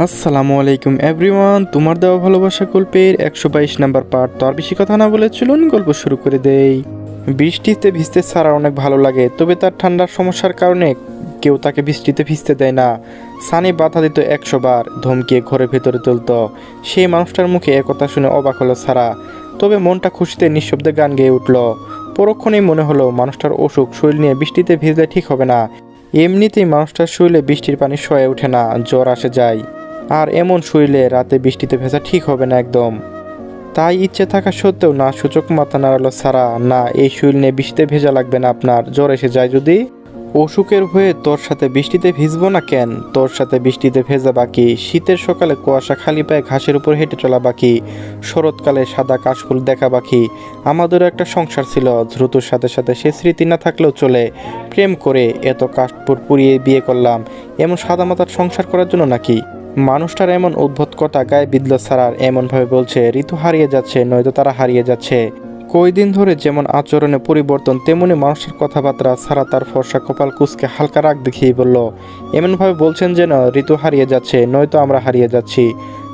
আসসালামু আলাইকুম এভরিওয়ান, তোমার দেওয়া ভালোবাসা গল্পের 122 নাম্বার পার্ট। তো আর বেশি কথা না বলে চলুন গল্প শুরু করে দেই। বৃষ্টিতে ভিজতে ছাড়া অনেক ভালো লাগে, তবে তার ঠান্ডার সমস্যার কারণে কেউ তাকে বৃষ্টিতে ভিজতে দেয় না। সানি বাধা দিত 100 বার, ধমকিয়ে ঘরের ভেতরে তুলত। সেই মানুষটার মুখে একথা শুনে অবাক হলো সারা, তবে মনটা খুশিতে নিঃশব্দে গান গেয়ে উঠল। পরক্ষণেই মনে হলো মানুষটার অসুখ, শরীর নিয়ে বৃষ্টিতে ভিজলে ঠিক হবে না। এমনিতেই মানুষটার শরীরে বৃষ্টির পানি সয়ে ওঠে না, জ্বর আসে যায়। আর এমন শরীরে রাতে বৃষ্টিতে ভেজা ঠিক হবে না একদম। তাই ইচ্ছে থাকা সত্ত্বেও না সূচক মাথা নাড়ালো সারা। না, এই শরীর নিয়ে বৃষ্টিতে ভেজা লাগবে না আপনার, জ্বর এসে যায় যদি। অসুখের হয়ে তোর সাথে বৃষ্টিতে ভিজবো না কেন? তোর সাথে বৃষ্টিতে ভেজা বাকি, শীতের সকালে কুয়াশা খালি পায়ে ঘাসের উপর হেঁটে চলা বাকি, শরৎকালে সাদা কাশফুল দেখা বাকি। আমাদেরও একটা সংসার ছিল, দ্রুতর সাথে সাথে সে স্মৃতি না থাকলেও চলে। প্রেম করে এত কাশফুল পুড়িয়ে বিয়ে করলাম, এমন সাদা মাথার সংসার করার জন্য নাকি? মানুষটার এমন উদ্ভট কথা গায়ে বিঁধল সারার। এমনভাবে বলছে ঋতু হারিয়ে যাচ্ছে, নয়তো তারা হারিয়ে যাচ্ছে। কয়দিন ধরে যেমন আচরণে পরিবর্তন, তেমনি মানুষের কথাবার্তা। সারা তার ফর্সা কপাল কুঁচকে হালকা রাগ দেখিয়ে বলল, এমনভাবে বলছেন যেন ঋতু হারিয়ে যাচ্ছে, নয়তো আমরা হারিয়ে যাচ্ছি।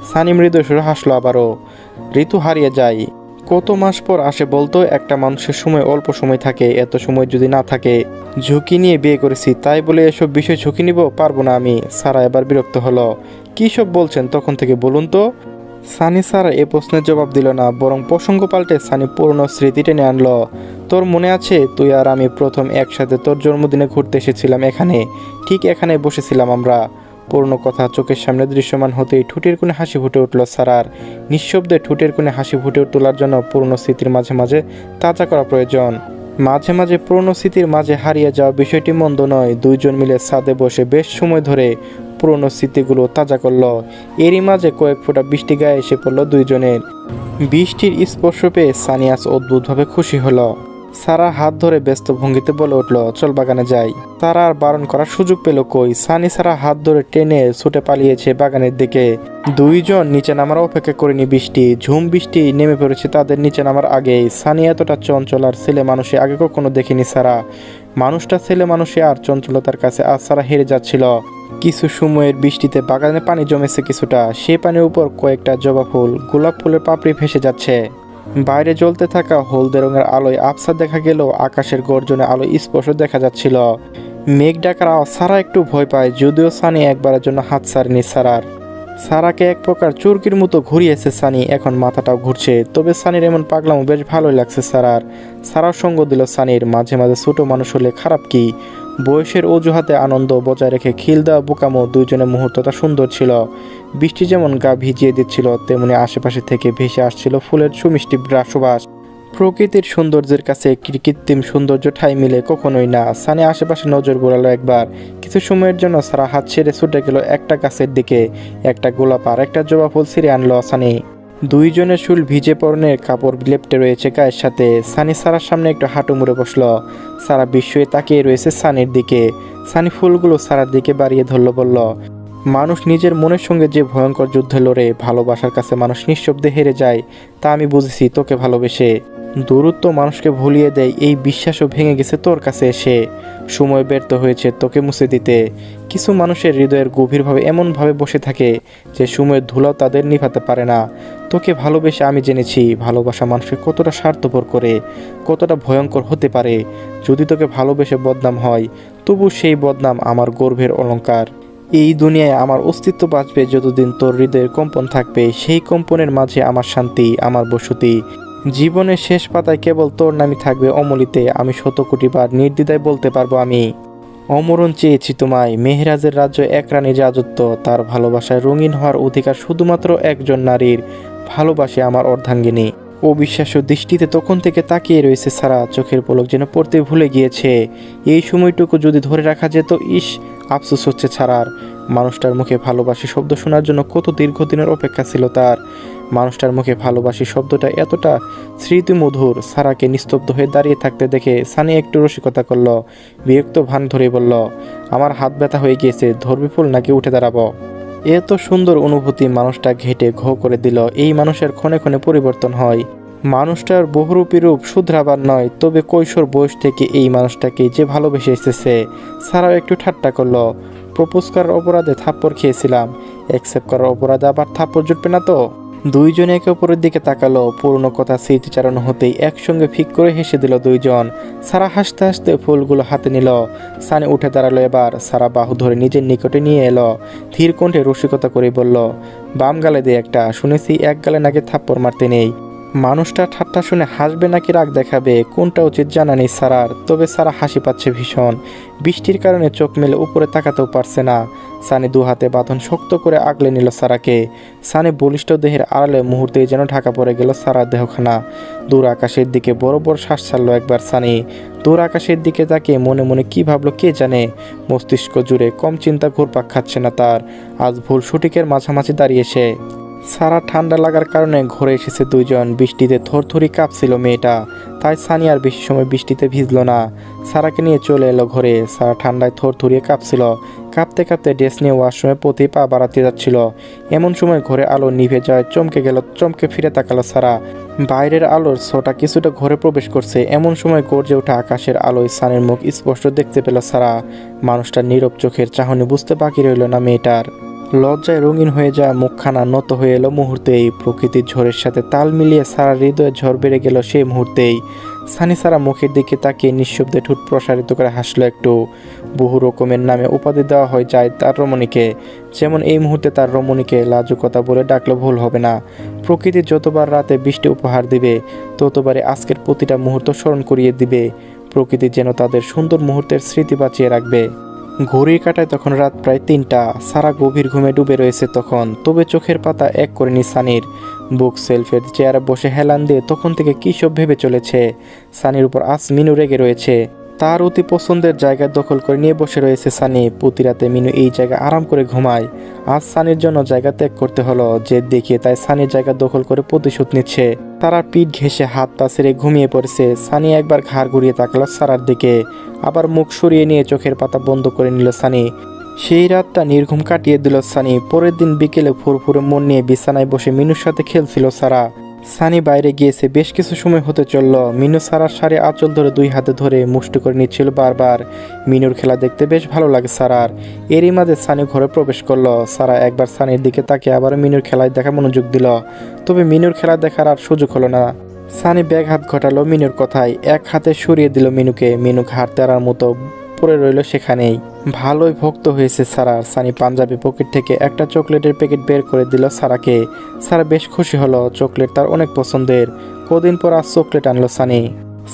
সানি মৃদু সুরে হাসলো আবারও। ঋতু হারিয়ে যায় কত মাস পর আসে বলতো? একটা মানুষের সময় অল্প সময় থাকে, এত সময় যদি না থাকে। ঝুঁকি নিয়ে বিয়ে করেছি, তাই বলে এসব বিষয় ঝুঁকি নিব পারবো না আমি। সারা এবার বিরক্ত হলো। কী সব বলছেন তখন থেকে বলুন তো? সানি সারা এ প্রশ্নের জবাব দিল না, বরং প্রসঙ্গ পাল্টে সানি পুরনো স্মৃতি টেনে আনলো। তোর মনে আছে তুই আর আমি প্রথম একসাথে তোর জন্মদিনে ঘুরতে এসেছিলাম এখানে? ঠিক এখানে বসেছিলাম আমরা। পুরনো কথা চোখের সামনে দৃশ্যমান হতেই ঠোঁটের কোণে হাসি ফুটে উঠল সারার। নিঃশব্দে ঠোঁটের কোণে হাসি ফুটে তোলার জন্য পুরনো স্মৃতির মাঝে মাঝে তাজা করা প্রয়োজন। মাঝে মাঝে পুরনো স্মৃতির মাঝে হারিয়ে যাওয়া বিষয়টি মন্দ নয়। দুইজন মিলে ছাদে বসে বেশ সময় ধরে পুরনো স্মৃতিগুলো তাজা করলো। এরই মাঝে কয়েক ফোঁটা বৃষ্টি গায়ে এসে পড়লো দুইজনের। বৃষ্টির স্পর্শ পেয়ে সানিয়াস অদ্ভুতভাবে খুশি হলো। সারা হাত ধরে ব্যস্ত ভঙ্গিতে বলে উঠল, চল বাগানে যাই। তারা আর বারণ করার সুযোগ পেল কই? সানি সারা হাত ধরে টেনে ছুটে পালিয়েছে বাগানের দিকে। দুইজন নিচে নামার অপেক্ষা করেনি বৃষ্টি। ঝুম বৃষ্টি নেমে পড়েছে তাদের নিচে নামার আগেই। সানি এতটা চঞ্চল আর ছেলে মানুষে আগে কখনো দেখেনি সারা। মানুষটা ছেলে মানুষে আর চঞ্চলতার কাছে আজ সারা হেরে যাচ্ছিল। কিছু সময়ের বৃষ্টিতে বাগানে পানি জমেছে কিছুটা। সে পানির উপর কয়েকটা জবা ফুল, গোলাপ ফুলের পাপড়ি ভেসে যাচ্ছে। বাইরে জ্বলতে থাকা হলদে রঙের আলোয় আবছা দেখা গেল, আকাশের গর্জনে আলো স্পষ্ট দেখা যাচ্ছিল। মেঘ ডাকার আওয়াজ সারা একটু ভয় পায়, যদিও সানি একবারের জন্য হাত ছাড়েনি সারার। সারাকে এক প্রকার চুরকির মতো ঘুরিয়েছে সানি, এখন মাথাটাও ঘুরছে। তবে সানির এমন পাগলামো বেশ ভালোই লাগছে সারার। সারার সঙ্গ দিল সানির। মাঝে মাঝে ছোট মানুষ হলে খারাপ কি? বয়সের অজুহাতে আনন্দ বজায় রেখে খিল দেওয়া বোকামো দুইজনের মুহূর্তটা সুন্দর ছিল। বৃষ্টি যেমন গা ভিজিয়ে দিচ্ছিল, তেমনি আশেপাশে থেকে ভেসে আসছিল ফুলের সুমিষ্টি সুবাস। প্রকৃতির সৌন্দর্যের কাছে কৃত্রিম সৌন্দর্য ঠাঁই মিলে কখনোই না। সানি আশেপাশে নজর ঘোরালো একবার। কিছু সময়ের জন্য সারা হাত ছেড়ে ছুটে গেল একটা গাছের দিকে। একটা গোলাপ আর একটা জবা ফুল ছিঁড়ে আনলো সানি। দুইজনের চুল ভিজে, পরনের কাপড় লেপ্টে রয়েছে গায়ের সাথে। সানি সারার সামনে একটু হাঁটু মুড়ে বসলো। সারা বিস্ময়ে তাকিয়ে রয়েছে সানির দিকে। সানি ফুলগুলো সারার দিকে বাড়িয়ে ধরলো, বলল, মানুষ নিজের মনের সঙ্গে যে ভয়ঙ্কর যুদ্ধে লড়ে, ভালোবাসার কাছে মানুষ নিঃশব্দে হেরে যায়, তা আমি বুঝেছি তোকে ভালোবেসে। দূরত্ব মানুষকে ভুলিয়ে দেয়, এই বিশ্বাসও ভেঙে গেছে তোর কাছে এসে। সময় ব্যর্থ হয়েছে তোকে মুছে দিতে। কিছু মানুষের হৃদয়ের গভীরভাবে এমনভাবে বসে থাকে যে সময়ের ধুলাও তাদের নিভাতে পারে না। তোকে ভালোবেসে আমি জেনেছি ভালোবাসা মানুষকে কতটা স্বার্থপর করে, কতটা ভয়ঙ্কর হতে পারে। যদি তোকে ভালোবেসে বদনাম হয়, তবু সেই বদনাম আমার গর্বের অলংকার। এই দুনিয়ায় আমার অস্তিত্ব বাঁচবে যতদিন তোর হৃদয়ের কম্পন থাকবে। সেই কম্পনের মাঝে আমার শান্তি, আমার বসতি। জীবনের শেষ পাতায় কেবল তোর নামই থাকবে অমলিতে। আমি শত কোটি বার নির্দ্বিধায় বলতে পারবো, আমি অমরণ চেয়েছি তোমায়। মেহরাজের রাজ্য এক রানীর রাজত্ব, তার ভালোবাসায় রঙিন হওয়ার অধিকার শুধুমাত্র একজন নারীর। ভালোবাসে আমার অর্ধাঙ্গিনী। অবিশ্বাস্য দৃষ্টিতে তখন থেকে তাকিয়ে রয়েছে সারা। চোখের পলক যেন পড়তে ভুলে গিয়েছে। এই সময়টুকু যদি ধরে রাখা যেত, ইস, আফসোস হচ্ছে ছাড়ার। মানুষটার মুখে ভালোবাসি শব্দ শোনার জন্য কত দীর্ঘদিনের অপেক্ষা ছিল তার। মানুষটার মুখে ভালোবাসি শব্দটা এতটা স্মৃতিমধুর। সারাকে নিস্তব্ধ হয়ে দাঁড়িয়ে থাকতে দেখে সানি একটু রসিকতা করল। বিরক্ত ভান ধরে বলল, আমার হাত ব্যথা হয়ে গিয়েছে, ধরবি ফুল নাকি উঠে দাঁড়াবো? এত সুন্দর অনুভূতি মানুষটা ঘেটে ঘো করে দিল। এই মানুষের ক্ষণে ক্ষণে পরিবর্তন হয়। মানুষটার বহুরূপী রূপ শুধরাবার নয়, তবে কৈশোর বয়স থেকে এই মানুষটাকে যে ভালোবেসে এসেছে। সারাও একটু ঠাট্টা করলো। প্রপোজ করার অপরাধে থাপ্পড় খেয়েছিলাম, অ্যাকসেপ্ট করার অপরাধে আবার থাপ্পড় জুটবে না তো? দুইজন একে অপরের দিকে তাকালো। পুরনো কথা স্মৃতিচারণ হতেই একসঙ্গে ফিক করে হেসে দিল দুইজন। সারা হাসতে হাসতে ফুলগুলো হাতে নিল। সানি উঠে দাঁড়ালো এবার। সারা বাহু ধরে নিজের নিকটে নিয়ে এলো। ধীর কণ্ঠে রসিকতা করে বলল, বাম গালে দে একটা, শুনেছি এক গালে নাকি থাপ্পড় মারতে নেই। মানুষটা ঠাট্টা শুনে হাসবে নাকি রাগ দেখাবে কোনটা উচিত জানা নেই সারার। তবে সারা হাসি পাচ্ছে ভীষণ। বৃষ্টির কারণে চোখ মেলে উপরে তাকাতেও পারছে না। সানি দু হাতে বাঁধন শক্ত করে আগলে নিল সারাকে। সানি বলিষ্ঠ দেহের আড়ালে মুহূর্তেই যেন ঢাকা পড়ে গেল সারার দেহখানা। দূর আকাশের দিকে বড় বড় শ্বাস ছাড়লো একবার সানি। দূর আকাশের দিকে তাকিয়ে মনে মনে কি ভাবলো কে জানে। মস্তিষ্ক জুড়ে কম চিন্তা ঘুরপাক খাচ্ছে না তার। আজ ভুল সঠিকের মাঝামাঝি দাঁড়িয়েছে। সারা ঠান্ডা লাগার কারণে ঘরে এসেছে দুইজন। বৃষ্টিতে থরথরি কাঁপছিল মেয়েটা, তাই সানি আর বেশি সময় বৃষ্টিতে ভিজলো না। সারাকে নিয়ে চলে এলো ঘরে। সারা ঠান্ডায় থরথরিয়ে কাঁপছিল। কাঁপতে কাঁপতে ড্রেস নিয়ে ওয়াশরুমে পথে পা বাড়াতে যাচ্ছিল। এমন সময় ঘরে আলো নিভে যায়। চমকে গেল। চমকে ফিরে তাকালো সারা। বাইরের আলোর ছোটা কিছুটা ঘরে প্রবেশ করছে। এমন সময় গর্জে ওঠা আকাশের আলোয় সানির মুখ স্পষ্ট দেখতে পেল সারা। মানুষটার নীরব চোখের চাহনি বুঝতে বাকি রইল না মেয়েটার। লজ্জায় রঙিন হয়ে যাওয়া মুখখানা নত হয়ে এলো মুহূর্তেই। প্রকৃতির ঝড়ের সাথে তাল মিলিয়ে সারা হৃদয়ে ঝড় বেড়ে গেল সেই মুহূর্তেই। সানি সারা মুখের দিকে তাকিয়ে নিঃশব্দে ঠোঁট প্রসারিত করে হাসলো একটু। বহু রকমের নামে উপাধি দেওয়া হয় যায় তার রমণীকে, যেমন এই মুহূর্তে তার রমণীকে লাজুকতা বলে ডাকলে ভুল হবে না। প্রকৃতি যতবার রাতে বৃষ্টি উপহার দিবে, ততবারই আজকের প্রতিটা মুহূর্ত স্মরণ করিয়ে দিবে। প্রকৃতি যেন তাদের সুন্দর মুহূর্তের স্মৃতি বাঁচিয়ে রাখবে। ঘড়ির কাঁটায় তখন রাত প্রায় 3টা। সারা গভীর ঘুমে ডুবে রয়েছে তখন। তবে চোখের পাতা এক করেনি সানির। বুক সেলফের চেয়ারে বসে হেলান দিয়ে তখন থেকে কী সব ভেবে চলেছে। সানির উপর আজ মিনু রেগে রয়েছে। তার অতি পছন্দের জায়গা দখল করে নিয়ে বসে রয়েছে সানি। প্রতি রাতে মিনু এই জায়গায় আরাম করে ঘুমায়। আজ সানির জন্য জায়গা ত্যাগ করতে হলো। জেদ দেখিয়ে তাই সানির জায়গা দখল করে প্রতিশোধ নিচ্ছে। তারা পিঠ ঘেঁষে হাত পা ছেড়ে ঘুমিয়ে পড়েছে। সানি একবার ঘাড় ঘুরিয়ে তাকালো সারার দিকে, আবার মুখ সরিয়ে নিয়ে চোখের পাতা বন্ধ করে নিল সানি। সেই রাতটা নির্ঘুম কাটিয়ে দিল সানি। পরের দিন বিকেলে ফুরফুরে মন নিয়ে বিছানায় বসে মিনুর সাথে খেলছিল সারা। সানি বাইরে গিয়েছে বেশ কিছু সময় হতে চলল। মিনু সারার শাড়ি আঁচল ধরে দুই হাতে ধরে মুষ্টি করে নিচ্ছিল বারবার। মিনুর খেলা দেখতে বেশ ভালো লাগে সারার। এরই মাঝে সানি ঘরে প্রবেশ করলো। সারা একবার সানির দিকে তাকিয়ে আবার মিনুর খেলায় দেখা মনোযোগ দিল। তবে মিনুর খেলা দেখার আর সুযোগ হলো না। সানি ব্যাগ হাত ঘটালো মিনুর কথায়। এক হাতে সরিয়ে দিল মিনুকে। মিনু ঘাড় তেরার মতো পড়ে রইল সেখানেই। ভালোই ভক্ত হয়েছে সারার। সানি পাঞ্জাবি পকেট থেকে একটা চকলেটের প্যাকেট বের করে দিল সারাকে। সারা বেশ খুশি হলো। চকলেট তার অনেক পছন্দের। কদিন পর আজ চকলেট আনলো সানি।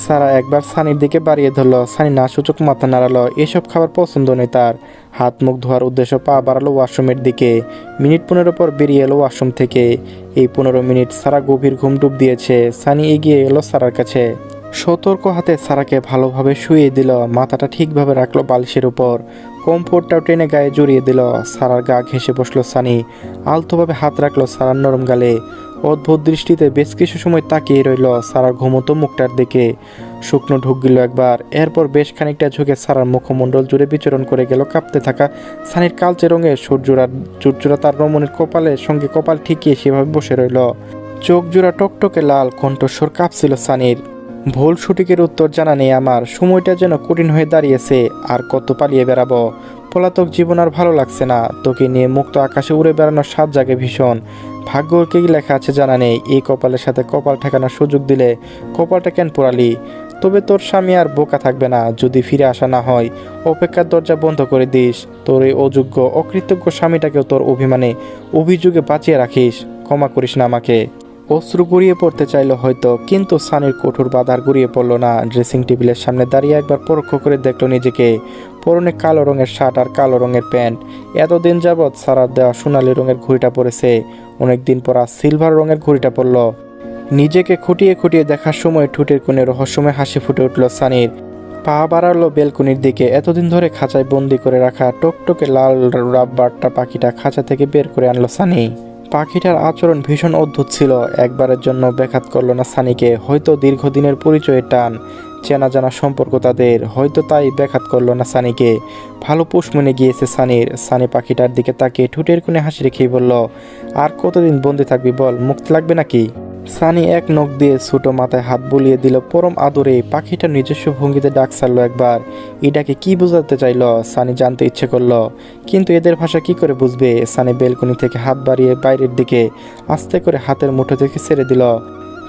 সারা একবার সানির দিকে বাড়িয়ে ধরলো। সানি না সূচক মাথা নাড়ালো। এসব খাবার পছন্দ নেই তার। হাত মুখ ধোয়ার উদ্দেশ্য পা বাড়ালো ওয়াশরুমের দিকে। মিনিট 15 পর বেরিয়ে এলো ওয়াশরুম থেকে। এই 15 মিনিট সারা গভীর ঘুম ডুব দিয়েছে। সানি এগিয়ে এলো সারার কাছে। সতর্ক হাতে সারাকে ভালোভাবে শুইয়ে দিল। মাথাটা ঠিকভাবে রাখলো বালিশের উপর। কমফোর্টটাও টেনে গায়ে জড়িয়ে দিল। সারার গা ঘেঁষে বসলো সানি। আলতোভাবে হাত রাখলো সারার নরম গালে। অদ্ভুত দৃষ্টিতে বেশ কিছু সময় তাকিয়ে রইল সারার ঘুমতো মুখটার দিকে। শুকনো ঢুক গেল একবার। এরপর বেশ খানিকটা ঝুঁকে সারার মুখমণ্ডল জুড়ে বিচরণ করে গেল কাঁপতে থাকা সানির কালচে রঙের চুরচুরা তার রমণীর কপালের সঙ্গে কপাল ঠিকিয়ে সেভাবে বসে রইল। চোখ জোড়া টকটকে লাল, কণ্ঠস্বর কাঁপছিল সানির। ভুল সঠিকের উত্তর জানা নেই আমার। সময়টা যেন কঠিন হয়ে দাঁড়িয়েছে। আর কত পালিয়ে বেড়াবো। পলাতক জীবন আর ভালো লাগছে না। তোকে নিয়ে মুক্ত আকাশে উড়ে বেড়ানোর স্বাদ জাগে ভীষণ। ভাগ্যর কি লেখা আছে জানা নেই। এই কপালের সাথে কপাল ঠেকানোর সুযোগ দিলে কপালটা কেন পোড়ালি? তবে তোর স্বামী আর বোকা থাকবে না যদি ফিরে আসা না হয়। অপেক্ষার দরজা বন্ধ করে দিস। তোর এই অযোগ্য অকৃতজ্ঞ স্বামীটাকেও তোর অভিযোগে বাঁচিয়ে রাখিস। ক্ষমা করিস না আমাকে। অশ্রু গড়িয়ে পড়তে চাইল হয়তো, কিন্তু সানির কঠোর বাধার গড়িয়ে পড়ল না। ড্রেসিং টেবিলের সামনে দাঁড়িয়ে একবার পরোক্ষ করে দেখলো নিজেকে। পরনে কালো রঙের শার্ট আর কালো রঙের প্যান্ট। এতদিন যাবৎ সারার দেওয়া সোনালি রঙের ঘড়িটা পরেছে। অনেকদিন পর আজ সিলভার রঙের ঘড়িটা পরল। নিজেকে খুঁটিয়ে খুঁটিয়ে দেখার সময় ঠোঁটের কোণে রহস্যময় হাসি ফুটে উঠল সানির। পা বাড়ালো বেলকনির দিকে। এতদিন ধরে খাঁচায় বন্দি করে রাখা টকটকে লাল রাব্বারটা পাখিটা খাঁচা থেকে বের করে আনলো সানি। পাখিটার আচরণ ভীষণ অদ্ভুত ছিল। একবারের জন্য ব্যাঘাত করল না সানিকে। হয়তো দীর্ঘদিনের পরিচয়ের টান, চেনা জানা সম্পর্ক তাদের, হয়তো তাই ব্যাঘাত করল না সানিকে। ভালো পোষ মনে গিয়েছে সানির। সানি পাখিটার দিকে তাকিয়ে ঠোঁটের কোণে হাসি রেখেই বলল, আর কতদিন বন্দি থাকবি বল, মুক্তি লাগবে নাকি? সানি এক নখ দিয়ে ছোট মাথায় হাত বুলিয়ে দিল পরম আদরে। পাখিটা নিজস্ব ভঙ্গিতে ডাক ছাড়লো একবার। এটাকে কি বোঝাতে চাইলো সানি জানতে ইচ্ছে করলো, কিন্তু এদের ভাষা কি করে বুঝবে। সানি বেলকনি থেকে হাত বাড়িয়ে বাইরের দিকে আস্তে করে হাতের মুঠো থেকে ছেড়ে দিল।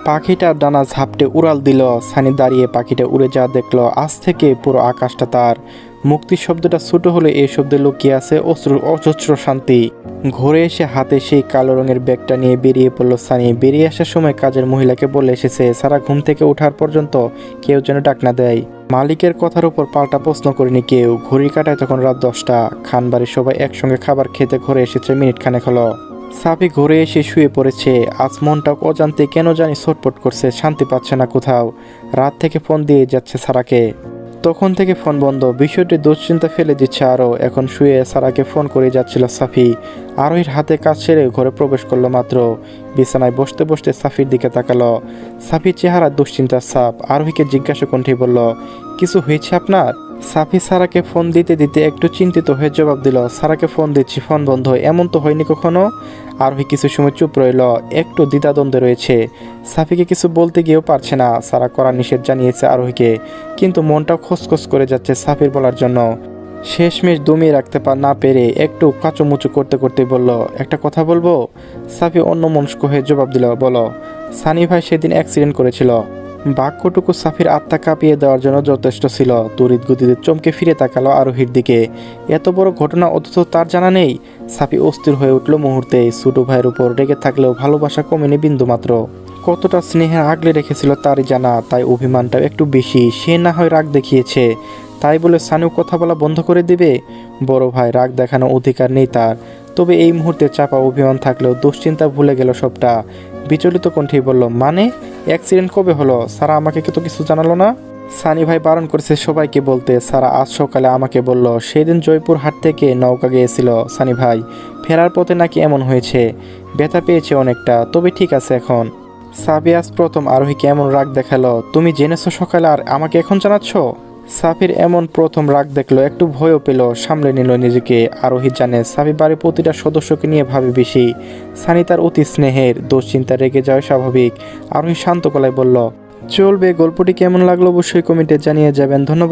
পাখিটার ডানা ঝাপটে উড়াল দিল। সানি দাঁড়িয়ে পাখিটা উড়ে যাওয়া দেখলো। আজ থেকে পুরো আকাশটা তার। মুক্তি শব্দটা ছোট হলে এই শব্দে লুকিয়ে আছে অজস্র শান্তি। ঘুরে এসে হাতে সেই কালো রঙের ব্যাগটা নিয়ে বেরিয়ে পড়লো সানি। বেরিয়ে আসার সময় কাজের মহিলাকে বলে এসেছে সারা ঘুম থেকে ওঠার পর্যন্ত কেউ যেন ডাক না দেয়। মালিকের কথার উপর পাল্টা প্রশ্ন করেনি কেউ। ঘড়ি কাটায় তখন রাত 10টা। খানবাড়ির সবাই একসঙ্গে খাবার খেতে ঘরে এসেছে মিনিট খানেক হলো। সাফি ঘরে এসে শুয়ে পড়েছে। আজ মনটা অজান্তে কেন জানি ছটফট করছে, শান্তি পাচ্ছে না কোথাও। রাত থেকে ফোন দিয়ে যাচ্ছে সারাকে, তখন থেকে ফোন বন্ধ। বিষয়টি দুশ্চিন্তা ফেলে দিচ্ছে আরও। এখন শুয়ে সারাকে ফোন করে যাচ্ছিল সাফি। আরোহীর হাতে কাজ সেরে ঘরে প্রবেশ করলো মাত্র। বিছানায় বসতে বসতে সাফির দিকে তাকালো। সাফির চেহারা দুশ্চিন্তার ছাপ। আরোহীকে জিজ্ঞাসা কণ্ঠে বলল, কিছু হয়েছে আপনার? সাফি সারাকে ফোন দিতে দিতে একটু চিন্তিত হয়ে জবাব দিল, সারাকে ফোন দিচ্ছি, ফোন বন্ধ। এমন তো হয়নি কখনো। আরোহী কিছু সময় চুপ রইল, একটু দ্বিধাদ্বন্দ্বে রয়েছে। সাফিকে কিছু বলতে গিয়েও পারছে না। সারা করা নিষেধ জানিয়েছে আরোহীকে, কিন্তু মনটা খসখস করে যাচ্ছে সাফির বলার জন্য। শেষমেশ দমিয়ে রাখতে না পেরে একটু কাঁচুমুচু করতে করতে বলল, একটা কথা বলবো? সাফি অন্যমনস্ক হয়ে জবাব দিল, বলো। সানি ভাই সেদিন অ্যাক্সিডেন্ট করেছিল। বাক্যটুকু সাফির আত্মা কাঁপিয়ে দেওয়ার জন্য যথেষ্ট ছিল। তড়িৎ গতিতে চমকে ফিরে তাকালো আরোহীর দিকে। এত বড় ঘটনা অথচ তার জানা নেই। সাফি অস্থির হয়ে উঠল মুহূর্তে। ছোট ভাইয়ের উপর রেগে থাকলেও ভালোবাসা কমেনি বিন্দুমাত্র। কতটা স্নেহে আগলে রেখেছিল তারই জানা। তাই অভিমানটাও একটু বেশি। সে না হয় রাগ দেখিয়েছে, তাই বলে সানিও কথা বলা বন্ধ করে দেবে? বড় ভাই, রাগ দেখানো অধিকার নেই তার। তবে এই মুহূর্তে চাপা অভিমান থাকলেও দুশ্চিন্তা ভুলে গেল সবটা। বিচলিত কণ্ঠেই বলল, মানে অ্যাক্সিডেন্ট কবে হলো? সারা আমাকে তো কিছু জানালো না। সানি ভাই বারণ করেছে সবাইকে বলতে। সারা আজ সকালে আমাকে বলল, সেদিন জয়পুর হাট থেকে নৌকা গিয়েছিল সানি ভাই। ফেরার পথে নাকি এমন হয়েছে, ব্যথা পেয়েছে অনেকটা, তবে ঠিক আছে এখন। সাবি আজ প্রথম আরোহীকে এমন রাগ দেখালো। তুমি জেনেছো সকালে আর আমাকে এখন জানাচ্ছ? সাফির এমন প্রথম রাগ দেখলো, একটু ভয়ও পেল, সামলে নিল নিজেকে। আরোহী জানে সাফি বাড়ির প্রতিটা সদস্যকে নিয়ে ভাবে বেশি। সানি তার অতি স্নেহের, দুশ্চিন্তা রেগে যাওয়া স্বাভাবিক। আরোহী শান্ত গলায় বলল, চলবে। গল্পটি কেমন লাগলো অবশ্যই কমেন্টে জানিয়ে যাবেন। ধন্যবাদ।